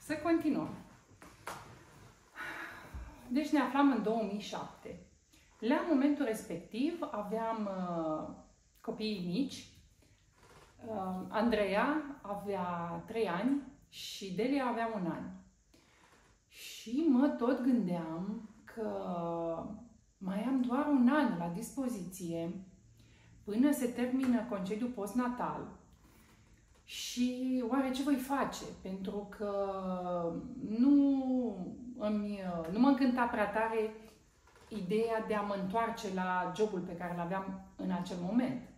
Să continuăm. Deci ne aflam în 2007. La momentul respectiv aveam copiii mici. Andreea avea 3 ani și Delia avea 1 an. Și mă tot gândeam că mai am doar 1 an la dispoziție până se termină concediul postnatal. Și oare ce voi face? Pentru că nu mă încânta prea tare ideea de a mă întoarce la jobul pe care îl aveam în acel moment.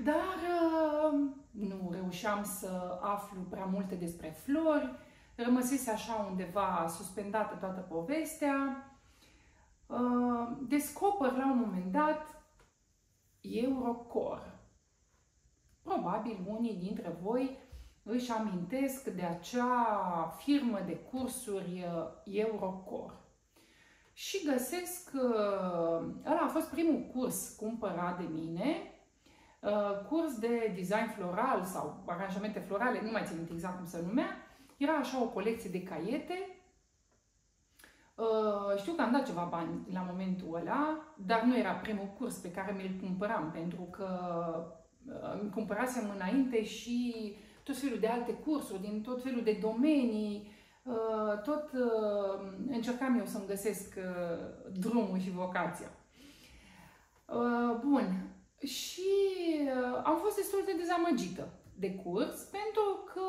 Dar nu reușeam să aflu prea multe despre flori, rămăsese așa undeva suspendată toată povestea. Descoper la un moment dat Eurocor. Probabil unii dintre voi își amintesc de acea firmă de cursuri Eurocor. Și găsesc, ăla a fost primul curs cumpărat de mine, curs de design floral sau aranjamente florale, nu mai țin exact cum se numea. Era așa o colecție de caiete. Știu că am dat ceva bani la momentul ăla, dar nu era primul curs pe care mi-l cumpăram, pentru că îmi cumpărasem înainte și tot felul de alte cursuri, din tot felul de domenii, încercam eu să-mi găsesc drumul și vocația. Bun. Și am fost destul de dezamăgită de curs, pentru că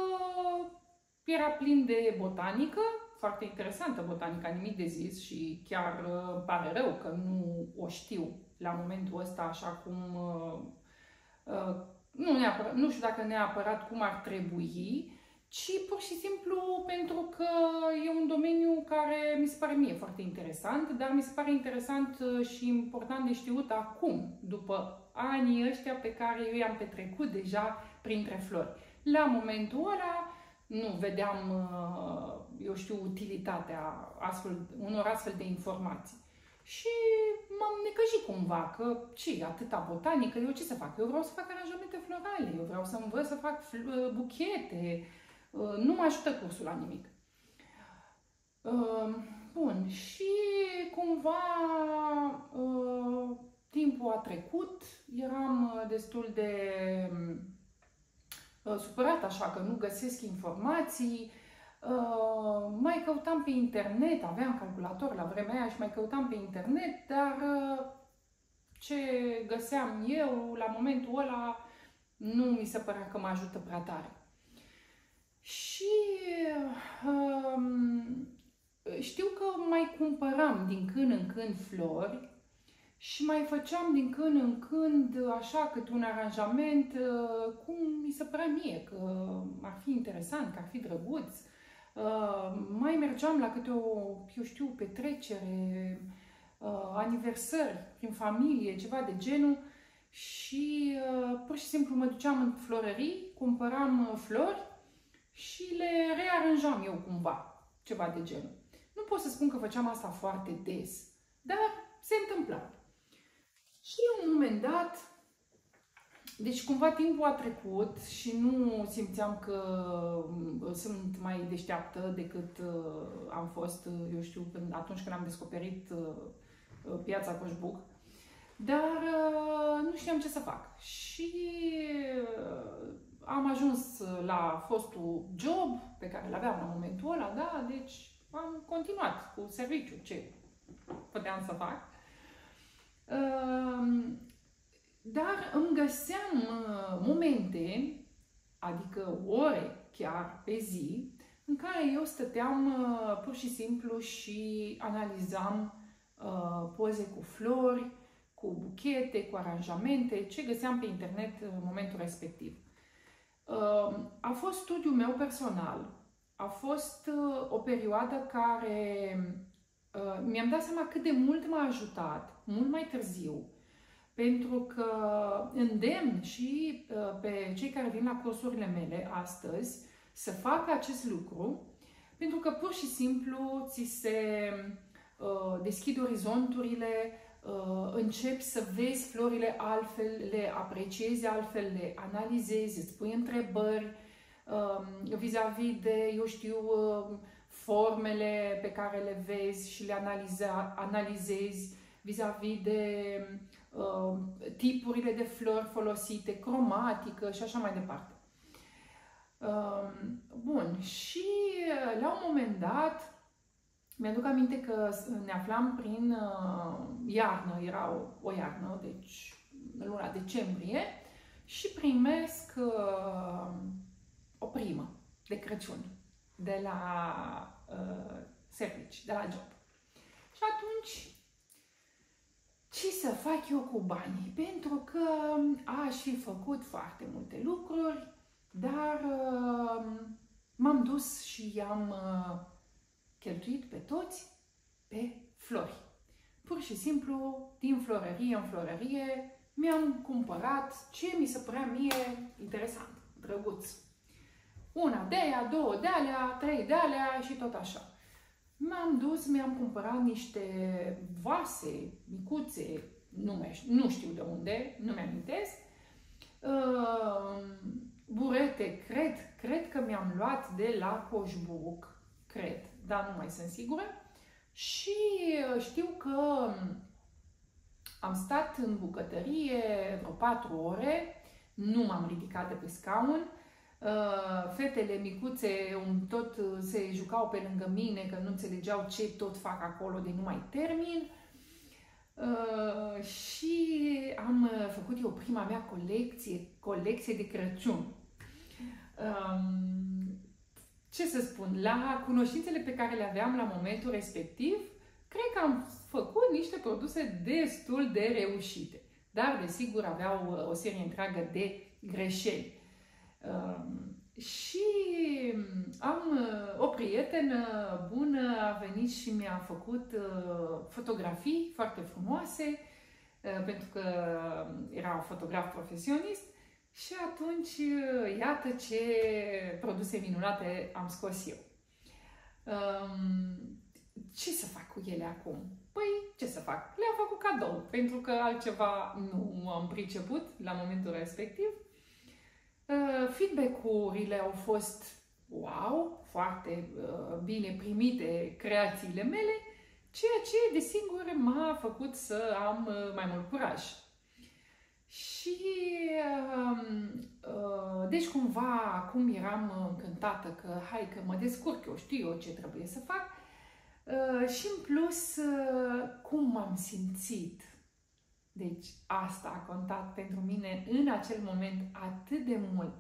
era plin de botanică, foarte interesantă botanica, nimic de zis, și chiar îmi pare rău că nu o știu la momentul ăsta așa cum... nu știu dacă neapărat cum ar trebui, ci pur și simplu pentru că e un domeniu care mi se pare mie foarte interesant, dar mi se pare interesant și important de știut acum, după anii ăștia pe care eu i-am petrecut deja printre flori. La momentul ăla nu vedeam, eu știu, utilitatea unor astfel de informații. Și m-am necăjit cumva că, atâta botanică, eu ce să fac? Eu vreau să fac aranjamente florale, eu vreau să învăț să fac buchete. Nu mă ajută cursul la nimic. Bun, și cumva timpul a trecut, eram destul de supărat așa că nu găsesc informații. Mai căutam pe internet, aveam calculator la vremea aia și mai căutam pe internet, dar ce găseam eu la momentul ăla nu mi se părea că mă ajută prea tare. Și știu că mai cumpăram din când în când flori și mai făceam din când în când așa câte un aranjament cum mi se părea mie că ar fi interesant, că ar fi drăguț. Mai mergeam la câte o, eu știu, petrecere, aniversări prin familie, ceva de genul, și pur și simplu mă duceam în florării, cumpăram flori și le rearanjam eu cumva, ceva de genul. Nu pot să spun că făceam asta foarte des, dar se întâmpla. Și la un moment dat, deci cumva timpul a trecut și nu simțeam că sunt mai deșteaptă decât am fost, eu știu, atunci când am descoperit piața Coșbuc. Dar nu știam ce să fac. Și am ajuns la fostul job pe care îl aveam la momentul ăla, da? Deci am continuat cu serviciul, ce puteam să fac. Dar îmi găseam momente, adică ore chiar pe zi, în care eu stăteam pur și simplu și analizam poze cu flori, cu buchete, cu aranjamente, ce găseam pe internet în momentul respectiv. A fost studiul meu personal, a fost o perioadă care mi-am dat seama cât de mult m-a ajutat, mult mai târziu, pentru că îndemn și pe cei care vin la cursurile mele astăzi să facă acest lucru, pentru că pur și simplu ți se deschid orizonturile, începi să vezi florile altfel, le apreciezi altfel, le analizezi, îți pui întrebări, vis-a-vis de, eu știu, formele pe care le vezi și le analizezi, vis-a-vis de tipurile de flori folosite, cromatică și așa mai departe. Bun, și la un moment dat, mi-aduc aminte că ne aflam prin iarnă, era o iarnă, deci în luna decembrie, și primesc o primă de Crăciun de la servici, de la job. Și atunci, ce să fac eu cu banii? Pentru că aș fi făcut foarte multe lucruri, dar m-am dus și i-am cheltuit pe toți pe flori. Pur și simplu, din florărie în florărie, mi-am cumpărat ce mi se părea mie interesant, drăguț. Una de aia, două de alea, trei de alea și tot așa. M-am dus, mi-am cumpărat niște vase micuțe, nu știu de unde, nu mi-amintesc, burete, cred că mi-am luat de la Coșbuc, cred, dar nu mai sunt sigură. Și știu că am stat în bucătărie vreo 4 ore, nu m-am ridicat de pe scaun. Fetele micuțe tot se jucau pe lângă mine, că nu înțelegeau ce tot fac acolo de nu mai termin. Și am făcut eu prima mea colecție de Crăciun. Ce să spun, la cunoștințele pe care le aveam la momentul respectiv, cred că am făcut niște produse destul de reușite. Dar, desigur, aveau o serie întreagă de greșeli. Și am o prietenă bună, a venit și mi-a făcut fotografii foarte frumoase, pentru că era fotograf profesionist. Și atunci, iată ce produse minunate am scos eu. Ce să fac cu ele acum? Păi, ce să fac? Le-am făcut cadou, pentru că altceva nu am priceput la momentul respectiv. Feedback-urile au fost wow, foarte bine primite creațiile mele, ceea ce, desigur, m-a făcut să am mai mult curaj. Și deci cumva acum eram încântată că hai că mă descurc, eu știu eu ce trebuie să fac. Și în plus, cum m-am simțit. Deci asta a contat pentru mine în acel moment atât de mult.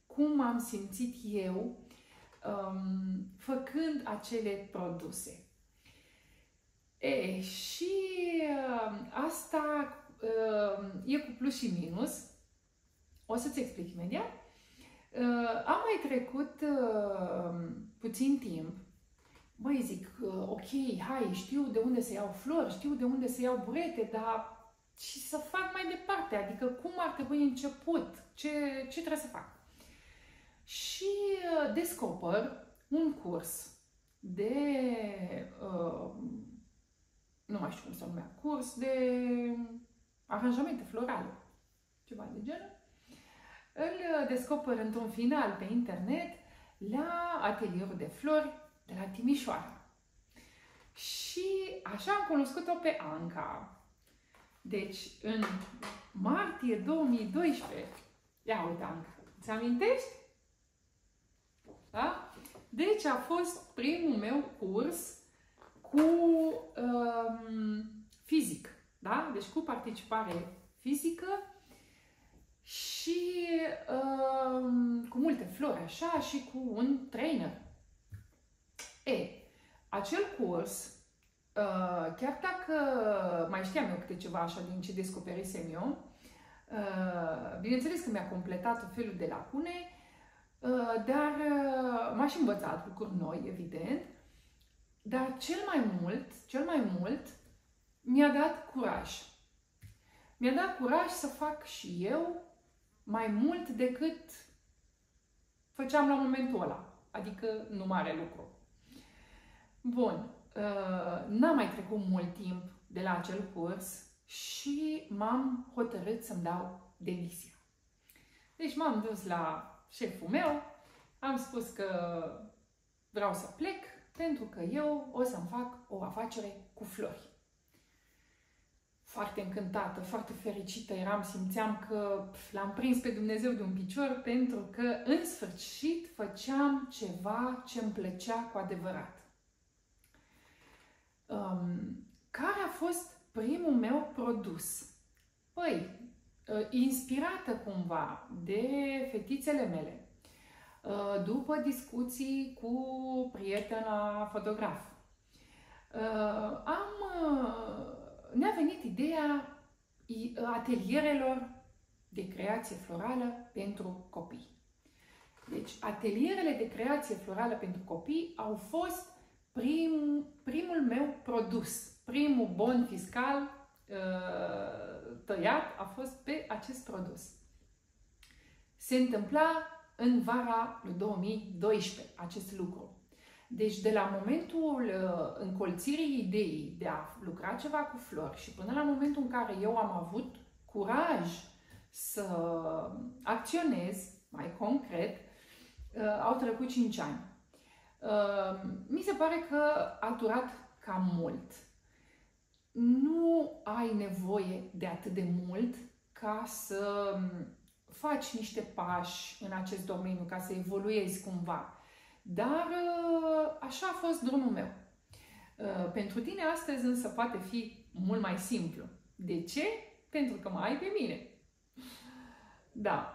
Cum m-am simțit eu făcând acele produse. Și asta e cu plus și minus. O să-ți explic imediat. Am mai trecut puțin timp. Băi, zic, ok, hai, știu de unde să iau flori, știu de unde să iau burete, dar ce să fac mai departe? Adică cum ar trebui început? Ce trebuie să fac? Și descoper un curs de, nu mai știu cum se numea, curs de aranjamente florale, ceva de genul. Îl descoper într-un final pe internet la atelierul de flori de la Timișoara. Și așa am cunoscut-o pe Anca. Deci, în martie 2012, ia uite, Anca, îți amintești? Da? Deci a fost primul meu curs cu fizic, da? Deci cu participare fizică și cu multe flori așa și cu un trainer. Acel curs, chiar dacă mai știam eu câte ceva așa din ce descoperisem eu, bineînțeles că mi-a completat tot felul de lacune, dar m-a și învățat lucruri noi, evident, dar cel mai mult mi-a dat curaj. Mi-a dat curaj să fac și eu mai mult decât făceam la momentul ăla, adică nu mare lucru. Bun, n-am mai trecut mult timp de la acel curs și m-am hotărât să-mi dau demisia. Deci m-am dus la șeful meu, am spus că vreau să plec pentru că eu o să-mi fac o afacere cu flori. Foarte încântată, foarte fericită eram, simțeam că l-am prins pe Dumnezeu de un picior pentru că în sfârșit făceam ceva ce îmi plăcea cu adevărat. Care a fost primul meu produs? Păi, inspirată cumva de fetițele mele, după discuții cu prietena fotograf, ne-a venit ideea atelierelor de creație florală pentru copii. Deci, atelierele de creație florală pentru copii au fost primul meu produs. Primul bon fiscal tăiat a fost pe acest produs. Se întâmpla în vara lui 2012 acest lucru. Deci de la momentul încolțirii ideii de a lucra ceva cu flori și până la momentul în care eu am avut curaj să acționez mai concret, au trecut 5 ani. Mi se pare că a durat cam mult. Nu ai nevoie de atât de mult ca să faci niște pași în acest domeniu, ca să evoluezi cumva. Dar așa a fost drumul meu. Pentru tine astăzi însă poate fi mult mai simplu. De ce? Pentru că mă ai pe mine. Da.